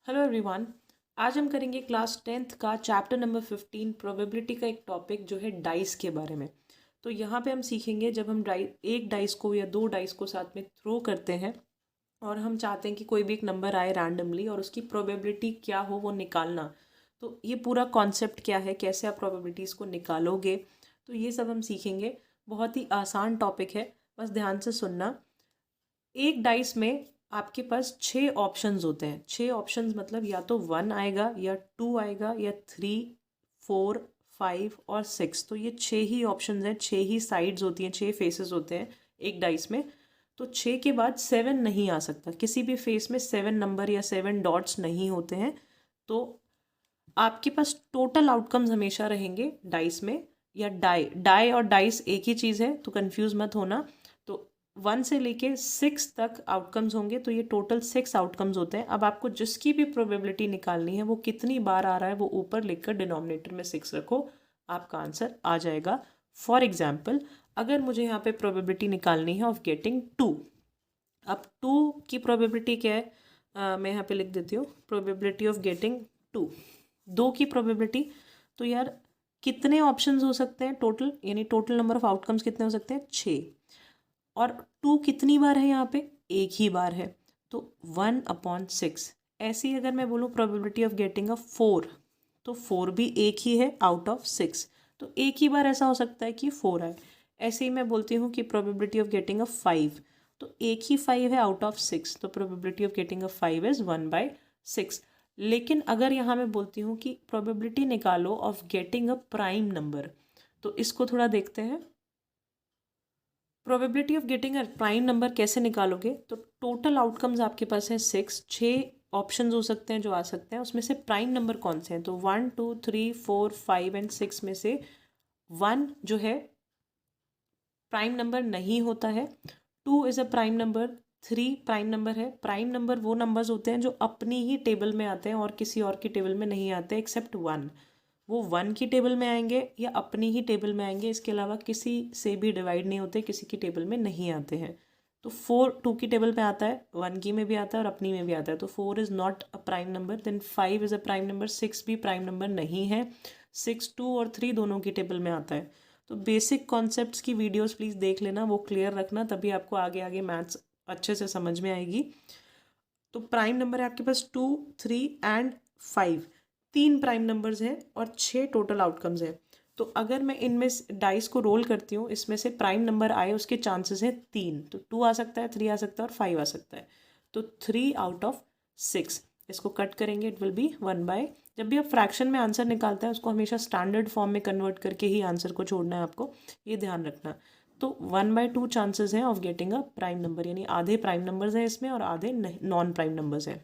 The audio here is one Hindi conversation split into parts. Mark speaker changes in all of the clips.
Speaker 1: Hello everyone. आज हम करेंगे क्लास 10th का चैप्टर नंबर 15 प्रोबेबिलिटी का एक टॉपिक जो है डाइस के बारे में। तो यहाँ पे हम सीखेंगे जब हम एक डाइस को या दो डाइस को साथ में थ्रो करते हैं और हम चाहते हैं कि कोई भी एक नंबर आए रैंडमली और उसकी प्रोबेबिलिटी क्या हो वो निकालना। तो ये पूरा कॉन्सेप्ट क्या है, कैसे आप प्रोबेबिलिटीज़ को निकालोगे, तो ये सब हम सीखेंगे। बहुत ही आसान टॉपिक है, बस ध्यान से सुनना। एक डाइस में आपके पास 6 ऑप्शंस होते हैं। 6 ऑप्शंस मतलब या तो 1 आएगा या 2 आएगा या 3, 4, 5 और 6। तो ये 6 ही ऑप्शंस हैं, 6 ही साइड्स होती हैं, 6 फेसेस होते हैं एक डाइस में। तो 6 के बाद 7 नहीं आ सकता, किसी भी फेस में 7 नंबर या 7 डॉट्स नहीं होते हैं। तो आपके पास टोटल आउटकम्स हमेशा रहेंगे डाइस में, या डाई डाई और डाइस एक ही चीज़ है, तो कंफ्यूज मत होना। तो 1 से लेके 6 तक आउटकम्स होंगे, तो ये टोटल 6 आउटकम्स होते हैं। अब आपको जिसकी भी प्रोबेबिलिटी निकालनी है वो कितनी बार आ रहा है वो ऊपर लिखकर डिनोमिनेटर में 6 रखो, आपका आंसर आ जाएगा। फॉर एग्जाम्पल, अगर मुझे यहाँ पे प्रोबेबिलिटी निकालनी है ऑफ गेटिंग 2। अब 2 की प्रोबेबिलिटी क्या है, मैं यहाँ पे लिख देती हूँ, प्रोबेबिलिटी ऑफ गेटिंग 2। 2 की प्रोबेबिलिटी, तो यार कितने ऑप्शंस हो सकते हैं टोटल, यानी टोटल नंबर ऑफ आउटकम्स कितने हो सकते हैं, 6। और 2 कितनी बार है यहाँ पे, एक ही बार है, तो 1/6। ऐसे ही अगर मैं बोलूँ प्रोबेबिलिटी ऑफ गेटिंग अ 4, तो 4 भी एक ही है आउट ऑफ 6, तो एक ही बार ऐसा हो सकता है कि 4 आए। ऐसे ही मैं बोलती हूँ कि प्रोबेबिलिटी ऑफ गेटिंग अ 5, तो एक ही 5 है आउट ऑफ 6, तो probability of getting a 5 is 1/6। लेकिन अगर यहाँ मैं बोलती हूँ कि प्रोबेबिलिटी निकालो of getting a prime number, तो इसको थोड़ा देखते हैं। Probability of getting a prime number कैसे निकालोगे, तो टोटल आउटकम्स आपके पास है 6, 6 ऑप्शन हो सकते हैं जो आ सकते हैं, उसमें से प्राइम नंबर कौन से हैं, तो 1, 2, 3, 4, 5 एंड 6 में से 1 जो है प्राइम नंबर नहीं होता है, 2 is a prime number, 3 prime number है। प्राइम नंबर वो नंबर्स होते हैं जो अपनी ही टेबल में आते हैं और किसी और की टेबल में नहीं आते एक्सेप्ट 1। वो 1 की टेबल में आएंगे या अपनी ही टेबल में आएंगे, इसके अलावा किसी से भी डिवाइड नहीं होते, किसी की टेबल में नहीं आते हैं। तो 4 2 की टेबल पे आता है, 1 की में भी आता है और अपनी में भी आता है, तो 4 is not a prime number. Then 5 is a prime number, 6 भी प्राइम नंबर नहीं है। 6, 2 और 3 दोनों की टेबल में आता है। तो बेसिक कॉन्सेप्ट्स की वीडियोस प्लीज़ देख लेना, वो क्लियर रखना, तभी आपको आगे आगे मैथ्स अच्छे से समझ में आएगी। तो प्राइम नंबर है आपके पास 2, 3 एंड 5, 3 प्राइम नंबर्स हैं और 6 टोटल आउटकम्स हैं। तो अगर मैं इनमें डाइस को रोल करती हूँ, इसमें से प्राइम नंबर आए उसके चांसेस हैं 3, तो 2 आ सकता है, 3 आ सकता है और 5 आ सकता है। तो 3 आउट ऑफ 6, इसको कट करेंगे, इट विल बी 1/। जब भी आप फ्रैक्शन में आंसर निकालते हैं उसको हमेशा स्टैंडर्ड फॉर्म में कन्वर्ट करके ही आंसर को छोड़ना है आपको, ये ध्यान रखना। तो 1/2 चांसेस हैं of getting a prime number, यानी आधे प्राइम नंबर्स हैं इसमें और आधे नॉन प्राइम नंबर्स हैं।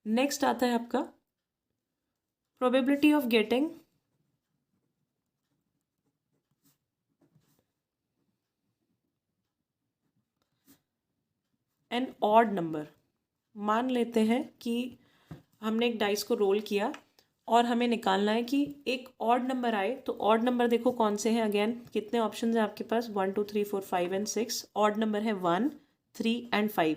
Speaker 1: नेक्स्ट आता है आपका probability of getting an odd number. मान लेते हैं कि हमने एक डाइस को रोल किया और हमें निकालना है कि एक ऑड नंबर आए। तो ऑड नंबर देखो कौन से हैं, अगेन कितने ऑप्शंस हैं आपके पास, 1, 2, 3, 4, 5 एंड 6। ऑड नंबर है 1, 3 एंड 5।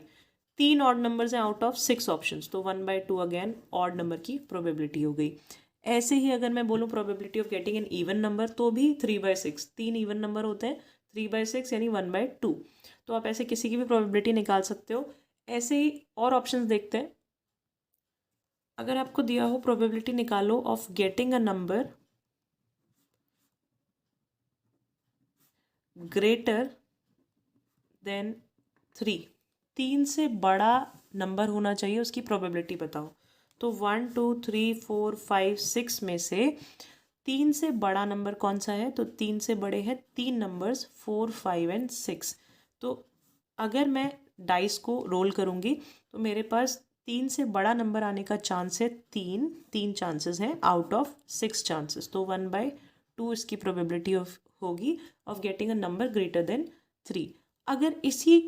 Speaker 1: 3 ऑड नंबर्स हैं आउट ऑफ 6 ऑप्शंस, तो 1/2 अगेन ऑड नंबर की प्रोबेबिलिटी हो गई। ऐसे ही अगर मैं बोलूँ probability of getting an even number, तो भी 3/6, 3 इवन नंबर होते हैं, 3/6 यानी 1/2। तो आप ऐसे किसी की भी प्रोबेबिलिटी निकाल सकते हो। ऐसे ही और ऑप्शंस देखते हैं। अगर आपको दिया हो प्रोबेबिलिटी निकालो of getting a number greater than 3, 3 से बड़ा नंबर होना चाहिए, उसकी प्रोबेबिलिटी बताओ। तो 1, 2, 3, 4, 5, 6 में से 3 से बड़ा नंबर कौन सा है, तो 3 से बड़े हैं 3 नंबर्स, 4, 5 एंड 6। तो अगर मैं डाइस को रोल करूँगी तो मेरे पास 3 से बड़ा नंबर आने का चांस है 3 चांसेस हैं आउट ऑफ 6 चांसेस, तो 1/2 इसकी प्रोबेबिलिटी ऑफ होगी of getting a number greater than 3। अगर इसी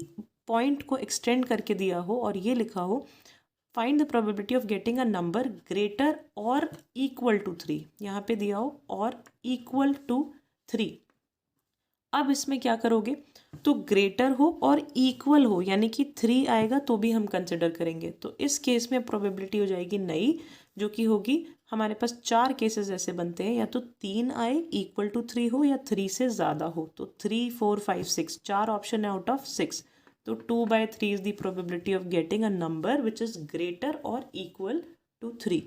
Speaker 1: पॉइंट को एक्सटेंड करके दिया हो और ये लिखा हो find the probability of getting a number greater और इक्वल टू 3, यहाँ पे दिया हो और इक्वल टू 3। अब इसमें क्या करोगे, तो ग्रेटर हो और इक्वल हो, यानी कि 3 आएगा तो भी हम कंसिडर करेंगे। तो इस केस में प्रोबेबिलिटी हो जाएगी नई, जो कि होगी, हमारे पास 4 केसेस ऐसे बनते हैं, या तो 3 आए इक्वल टू 3 हो या 3 से ज़्यादा हो। तो 3, 4, 5, 6 4 ऑप्शन है आउट ऑफ 6। तो 2/3 is the probability of getting a number which is greater और इक्वल टू 3।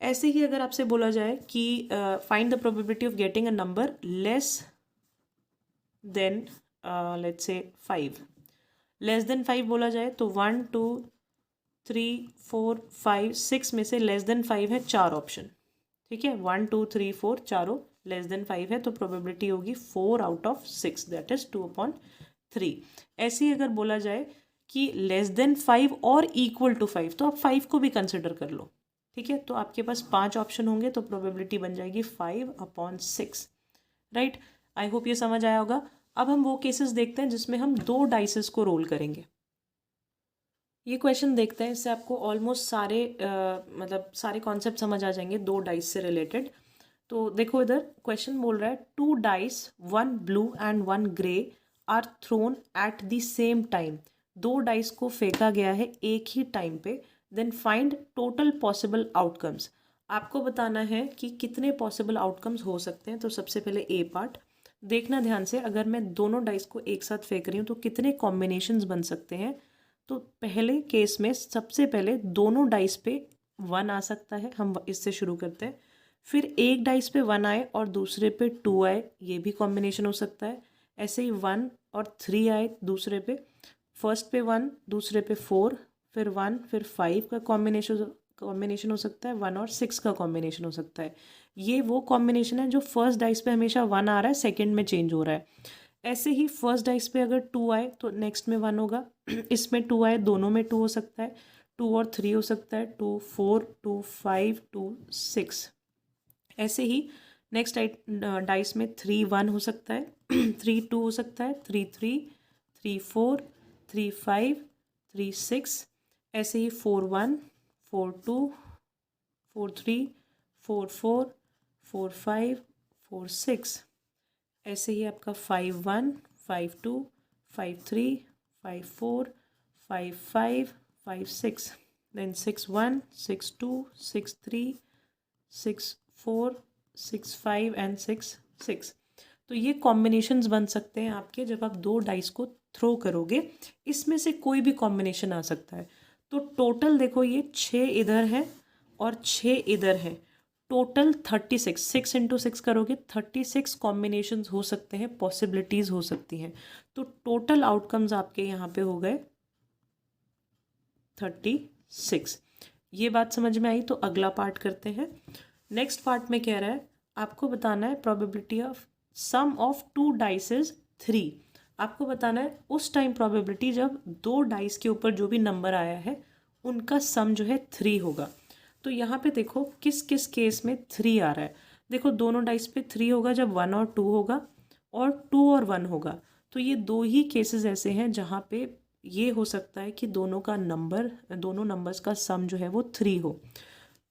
Speaker 1: ऐसे ही अगर आपसे बोला जाए कि find the probability of getting a number less than let's say 5, less than 5 बोला जाए तो 1, 2, 3, 4, 5, 6 में से लेस देन 5 है 4 ऑप्शन। ठीक है, 1, 2, 3, 4 चारों लेस देन 5 है, तो प्रोबेबिलिटी होगी 4 आउट ऑफ 6, दैट इज 2/3। ऐसे ही अगर बोला जाए कि लेस देन 5 और इक्वल टू 5, तो आप 5 को भी कंसिडर कर लो। ठीक है, तो आपके पास 5 ऑप्शन होंगे, तो प्रोबेबिलिटी बन जाएगी 5/6। राइट, आई होप ये समझ आया होगा। अब हम वो केसेस देखते हैं जिसमें हम 2 डाइसेस को रोल करेंगे। ये क्वेश्चन देखते हैं, इससे आपको ऑलमोस्ट सारे मतलब सारे कॉन्सेप्ट समझ आ जाएंगे 2 डाइस से रिलेटेड। तो देखो इधर क्वेश्चन बोल रहा है 2 dice, 1 blue and 1 grey are thrown at the same time. 2 dice को फेंका गया है एक ही टाइम पे। Then find total possible outcomes. आपको बताना है कि कितने पॉसिबल आउटकम्स हो सकते हैं। तो सबसे पहले ए पार्ट देखना ध्यान से, अगर मैं दोनों डाइस को एक साथ फेंक रही हूँ तो कितने कॉम्बिनेशंस बन सकते हैं। तो पहले केस में सबसे पहले दोनों डाइस पे 1 आ सकता है, हम इससे शुरू करते हैं। फिर एक डाइस पे 1 आए और दूसरे पे 2 आए, ये भी कॉम्बिनेशन हो सकता है। ऐसे ही 1 और 3 आए दूसरे पे, फर्स्ट पे 1 दूसरे पे 4, फिर 1 फिर 5 का कॉम्बिनेशन हो सकता है, 1 और 6 का कॉम्बिनेशन हो सकता है। ये वो कॉम्बिनेशन है जो फर्स्ट डाइस पे हमेशा 1 आ रहा है, सेकेंड में चेंज हो रहा है। ऐसे ही फर्स्ट डाइस पे अगर 2 आए तो नेक्स्ट में 1 होगा। इसमें 2 आए, दोनों में 2 हो सकता है, 2 और 3 हो सकता है, 2, 4, 2, 5, 2, 6। ऐसे ही नेक्स्ट डाइस में 3, 1 हो सकता है, 3, 2 हो सकता है, 3, 3, 3, 4, 3, 5, 3, 6। ऐसे ही 4, 1, 4, 2, 4, 3, 4, 4, 4, 5, 4, 6। ऐसे ही आपका 5, 1, 5, 2, 5, 3, 5, 4, 5, 5, 5, 6, देन 6, 1, 6, 2, 6, 3, 6, 4, 6, 5 एंड 6, 6। तो ये कॉम्बिनेशंस बन सकते हैं आपके जब आप 2 डाइस को थ्रो करोगे। इसमें से कोई भी कॉम्बिनेशन आ सकता है। तो टोटल देखो, ये 6 इधर है और 6 इधर है, टोटल 36। 6 इंटू 6 करोगे 36 कॉम्बिनेशंस हो सकते हैं, पॉसिबिलिटीज़ हो सकती हैं। तो टोटल आउटकम्स आपके यहाँ पे हो गए 36। ये बात समझ में आई, तो अगला पार्ट करते हैं। नेक्स्ट पार्ट में कह रहा है आपको बताना है probability of sum of 2 dice is 3। आपको बताना है उस टाइम प्रोबेबिलिटी जब 2 डाइस के ऊपर जो भी नंबर आया है उनका सम जो है 3 होगा। तो यहाँ पे देखो किस किस केस में 3 आ रहा है। देखो दोनों डाइस पे 3 होगा जब 1 और 2 होगा, और 2 और 1 होगा। तो ये 2 ही केसेस ऐसे हैं जहाँ पे ये हो सकता है कि दोनों नंबर्स का सम जो है वो 3 हो।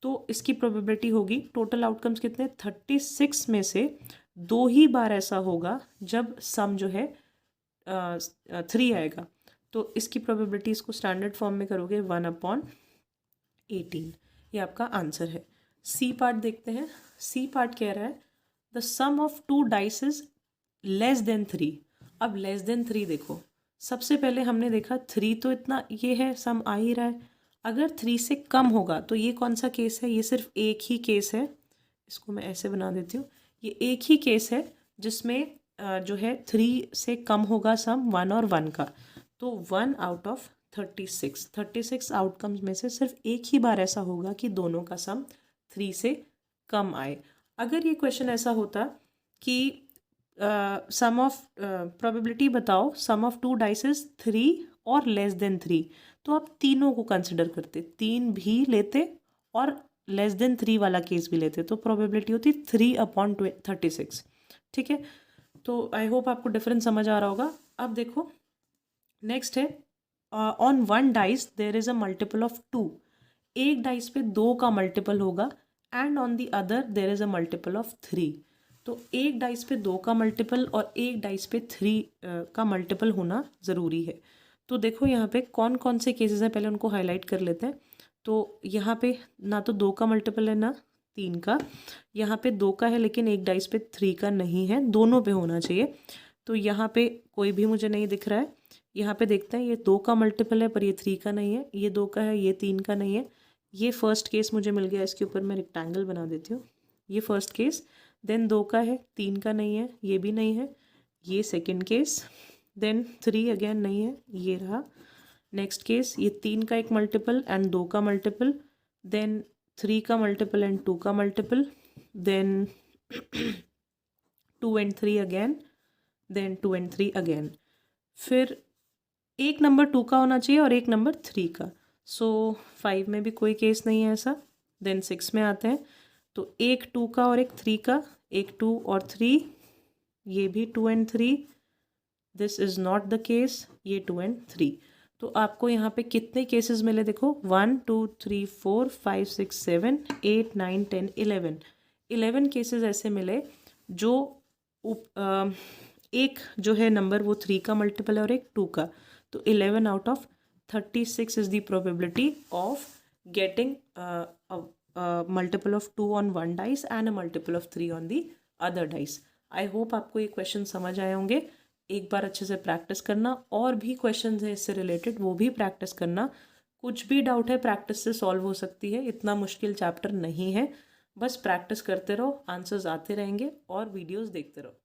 Speaker 1: तो इसकी प्रोबेबिलिटी होगी, टोटल आउटकम्स कितने, 36 में से 2 ही बार ऐसा होगा जब सम जो है 3 आएगा। तो इसकी प्रोबेबिलिटी इसको स्टैंडर्ड फॉर्म में करोगे 1/18। ये आपका आंसर है। सी पार्ट देखते हैं। सी पार्ट कह रहा है the sum of 2 dice is less than 3। अब लेस देन 3 देखो, सबसे पहले हमने देखा 3 तो इतना ये है, सम आ ही रहा है। अगर 3 से कम होगा तो ये कौन सा केस है, ये सिर्फ एक ही केस है। इसको मैं ऐसे बना देती हूँ, ये एक ही केस है जिसमें जो है 3 से कम होगा सम 1 और 1 का। तो 1 आउट ऑफ 36 आउटकम्स में से सिर्फ एक ही बार ऐसा होगा कि दोनों का सम 3 से कम आए। अगर ये क्वेश्चन ऐसा होता कि सम ऑफ प्रोबेबिलिटी बताओ सम ऑफ 2 डाइस इज 3 और लेस देन 3, तो आप तीनों को कंसिडर करते, 3 भी लेते और लेस देन 3 वाला केस भी लेते, तो प्रोबेबिलिटी होती 3/36। ठीक है, तो आई होप आपको डिफरेंस समझ आ रहा होगा। अब देखो नेक्स्ट है on 1 dice there is a multiple of 2। एक डाइस पे 2 का मल्टीपल होगा, and on the other there is a multiple of 3। तो एक डाइस पे 2 का मल्टीपल और एक डाइस पे 3 का मल्टीपल होना ज़रूरी है। तो देखो यहाँ पे कौन कौन से केसेस हैं, पहले उनको हाईलाइट कर लेते हैं। तो यहाँ पे ना तो 2 का मल्टीपल है ना 3 का, यहाँ पे 2 का है लेकिन एक डाइस पे 3 का नहीं है, दोनों पे होना चाहिए। तो यहाँ पे कोई भी मुझे नहीं दिख रहा है। यहाँ पे देखते हैं, ये 2 का मल्टीपल है पर ये 3 का नहीं है, ये 2 का है ये 3 का नहीं है। ये फर्स्ट केस मुझे मिल गया, इसके ऊपर मैं रेक्टेंगल बना देती हूँ। ये फर्स्ट केस, देन 2 का है 3 का नहीं है, ये भी नहीं है। ये सेकेंड केस, देन 3 अगेन नहीं है, ये रहा नेक्स्ट केस। ये 3 का एक मल्टीपल एंड 2 का मल्टीपल, देन 3 का मल्टीपल एंड 2 का multiple, then 2 and 3 again, then 2 and 3 again. फिर एक नंबर 2 का होना चाहिए और एक नंबर 3 का। सो 5 में भी कोई केस नहीं है ऐसा। देन 6 में आते हैं, तो एक 2 का और एक 3 का, एक 2 और 3, ये भी 2 and 3, this is not the case, ये 2 and 3। तो आपको यहाँ पे कितने केसेस मिले देखो, 1 2 3 4 5 6 7 8 9 10 11 केसेस ऐसे मिले जो एक जो है नंबर वो 3 का मल्टीपल है और एक 2 का। तो 11 out of 36 is the probability of getting multiple of 2 on one dice and a multiple of 3 on the other dice. I hope आपको ये क्वेश्चन समझ आए होंगे। एक बार अच्छे से प्रैक्टिस करना, और भी क्वेश्चंस हैं इससे रिलेटेड वो भी प्रैक्टिस करना। कुछ भी डाउट है प्रैक्टिस से सॉल्व हो सकती है, इतना मुश्किल चैप्टर नहीं है। बस प्रैक्टिस करते रहो, आंसर्स आते रहेंगे और वीडियोस देखते रहो।